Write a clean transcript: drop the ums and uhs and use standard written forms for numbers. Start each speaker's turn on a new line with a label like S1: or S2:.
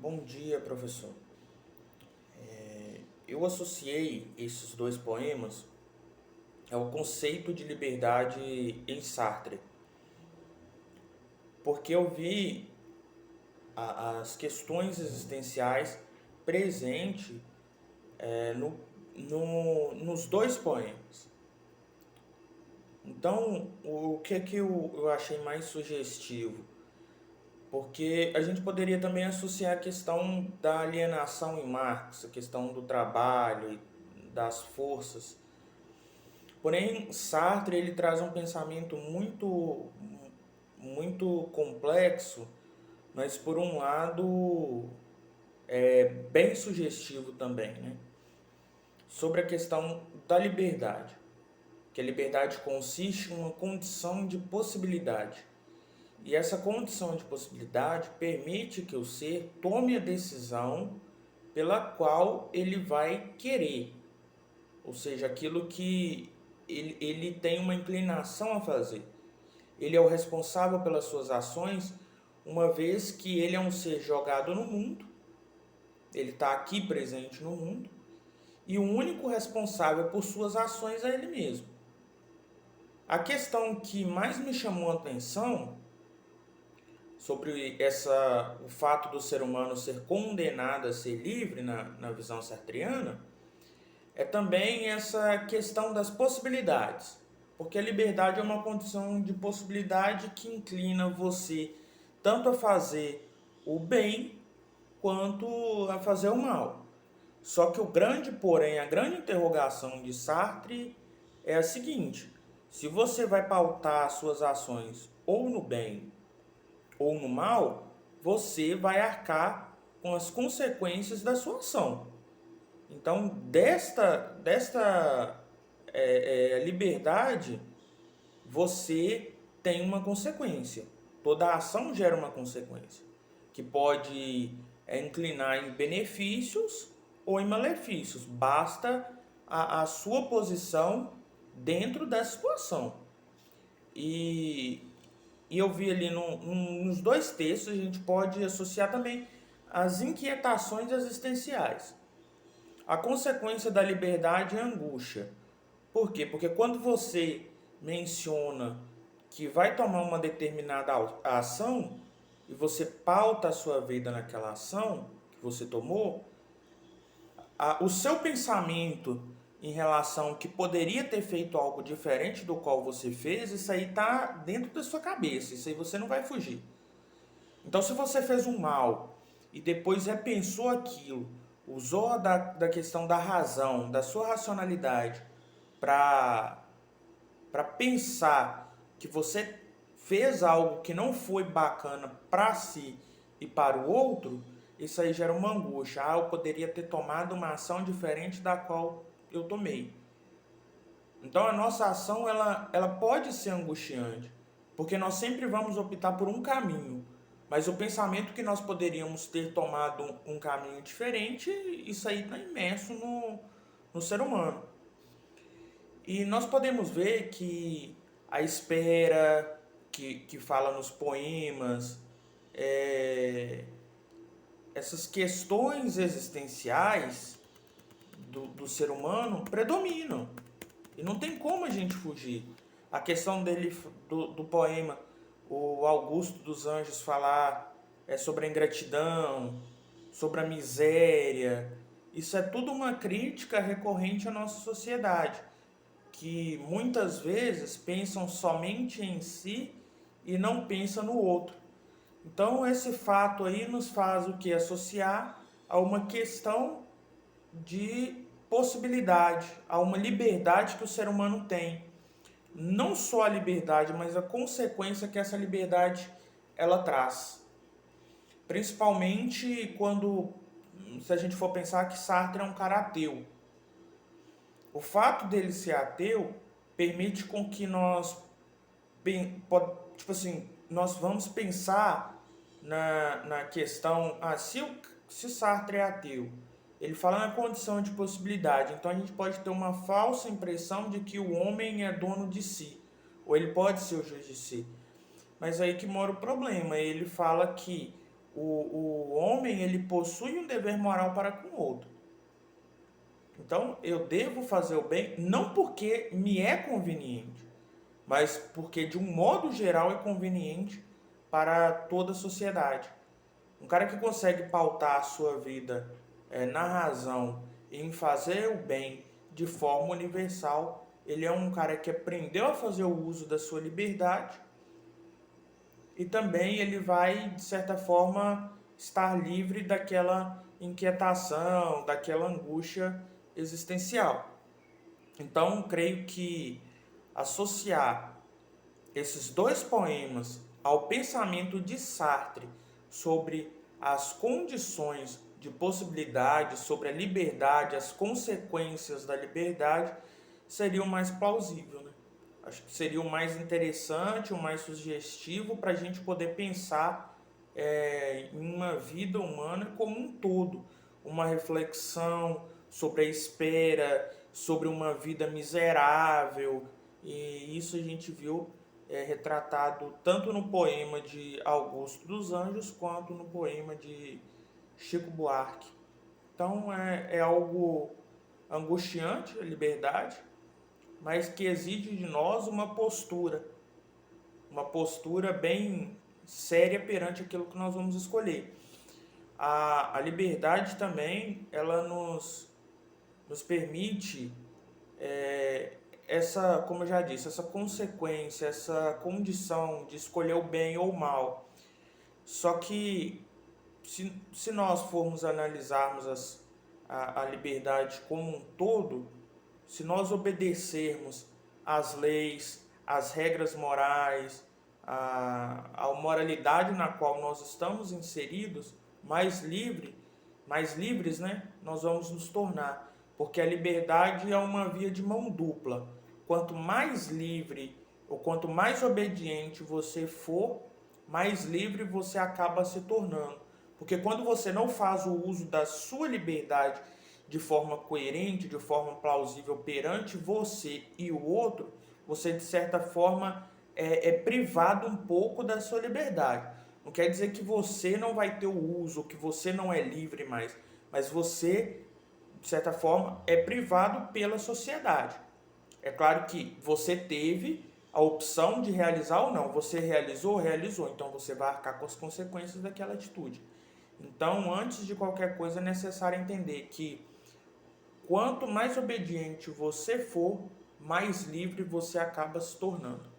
S1: Bom dia, professor. Eu associei esses dois poemas ao conceito de liberdade em Sartre, porque eu vi as questões existenciais presentes nos dois poemas. Então, o que é que eu achei mais sugestivo? Porque a gente poderia também associar a questão da alienação em Marx, a questão do trabalho e das forças. Porém, Sartre ele traz um pensamento muito complexo, mas por um lado é bem sugestivo também, né? Sobre a questão da liberdade, que a liberdade consiste em uma condição de possibilidade. E essa condição de possibilidade permite que o ser tome a decisão pela qual ele vai querer, ou seja, aquilo que ele tem uma inclinação a fazer. Ele é o responsável pelas suas ações, uma vez que ele é um ser jogado no mundo, ele está aqui presente no mundo, e o único responsável por suas ações é ele mesmo. A questão que mais me chamou a atenção sobre o fato do ser humano ser condenado a ser livre na visão sartreana é também essa questão das possibilidades. Porque a liberdade é uma condição de possibilidade que inclina você tanto a fazer o bem quanto a fazer o mal. Só que o grande porém, a grande interrogação de Sartre é a seguinte: se você vai pautar suas ações ou no bem ou no mal, você vai arcar com as consequências da sua ação. Então, desta liberdade, você tem uma consequência. Toda ação gera uma consequência, que pode inclinar em benefícios ou em malefícios. Basta a sua posição dentro da situação. E, e eu vi ali nos dois textos, a gente pode associar também as inquietações existenciais. A consequência da liberdade é a angústia. Por quê? Porque quando você menciona que vai tomar uma determinada ação e você pauta a sua vida naquela ação que você tomou, o seu pensamento em relação que poderia ter feito algo diferente do qual você fez, isso aí está dentro da sua cabeça, isso aí você não vai fugir. Então, se você fez um mal e depois repensou aquilo, usou da questão da razão, da sua racionalidade, para pensar que você fez algo que não foi bacana para si e para o outro, isso aí gera uma angústia. Ah, eu poderia ter tomado uma ação diferente da qual eu tomei. Então a nossa ação ela pode ser angustiante, porque nós sempre vamos optar por um caminho, mas o pensamento que nós poderíamos ter tomado um caminho diferente, isso aí está imerso no ser humano. E nós podemos ver que a espera que fala nos poemas, essas questões existenciais do ser humano predominam. E não tem como a gente fugir. A questão dele, do poema, o Augusto dos Anjos falar sobre a ingratidão, sobre a miséria. Isso é tudo uma crítica recorrente à nossa sociedade, que muitas vezes pensam somente em si e não pensa no outro. Então esse fato aí nos faz o que? Associar a uma questão de possibilidade, a uma liberdade que o ser humano tem. Não só a liberdade, mas a consequência que essa liberdade ela traz. Principalmente quando, se a gente for pensar que Sartre é um cara ateu. O fato dele ser ateu permite com que nós, tipo assim, nós vamos pensar na questão, se Sartre é ateu, ele fala na condição de possibilidade, então a gente pode ter uma falsa impressão de que o homem é dono de si, ou ele pode ser o juiz de si. Mas aí que mora o problema, ele fala que O homem, ele possui um dever moral para com o outro. Então, eu devo fazer o bem não porque me é conveniente, mas porque, de um modo geral, é conveniente para toda a sociedade. Um cara que consegue pautar a sua vida na razão e em fazer o bem de forma universal, ele é um cara que aprendeu a fazer o uso da sua liberdade e também ele vai, de certa forma, estar livre daquela inquietação, daquela angústia existencial. Então, creio que associar esses dois poemas ao pensamento de Sartre sobre as condições de possibilidade, sobre a liberdade, as consequências da liberdade, seria o mais plausível, né? Acho que seria o mais interessante, o mais sugestivo para a gente poder pensar em uma vida humana como um todo, uma reflexão sobre a espera, sobre uma vida miserável, e isso a gente viu retratado tanto no poema de Augusto dos Anjos quanto no poema de Chico Buarque. Então é algo angustiante a liberdade, mas que exige de nós uma postura bem séria perante aquilo que nós vamos escolher. A liberdade também, ela nos permite essa, como eu já disse, essa consequência, essa condição de escolher o bem ou o mal. Só que se nós formos analisarmos a liberdade como um todo, se nós obedecermos às leis, às regras morais, à moralidade na qual nós estamos inseridos, mais livres, né, nós vamos nos tornar. Porque a liberdade é uma via de mão dupla. Quanto mais livre ou quanto mais obediente você for, mais livre você acaba se tornando. Porque quando você não faz o uso da sua liberdade de forma coerente, de forma plausível perante você e o outro, você de certa forma é privado um pouco da sua liberdade. Não quer dizer que você não vai ter o uso, que você não é livre mais, mas você, de certa forma, é privado pela sociedade. É claro que você teve a opção de realizar ou não. Você realizou? Realizou. Então você vai arcar com as consequências daquela atitude. Então, antes de qualquer coisa, é necessário entender que quanto mais obediente você for, mais livre você acaba se tornando.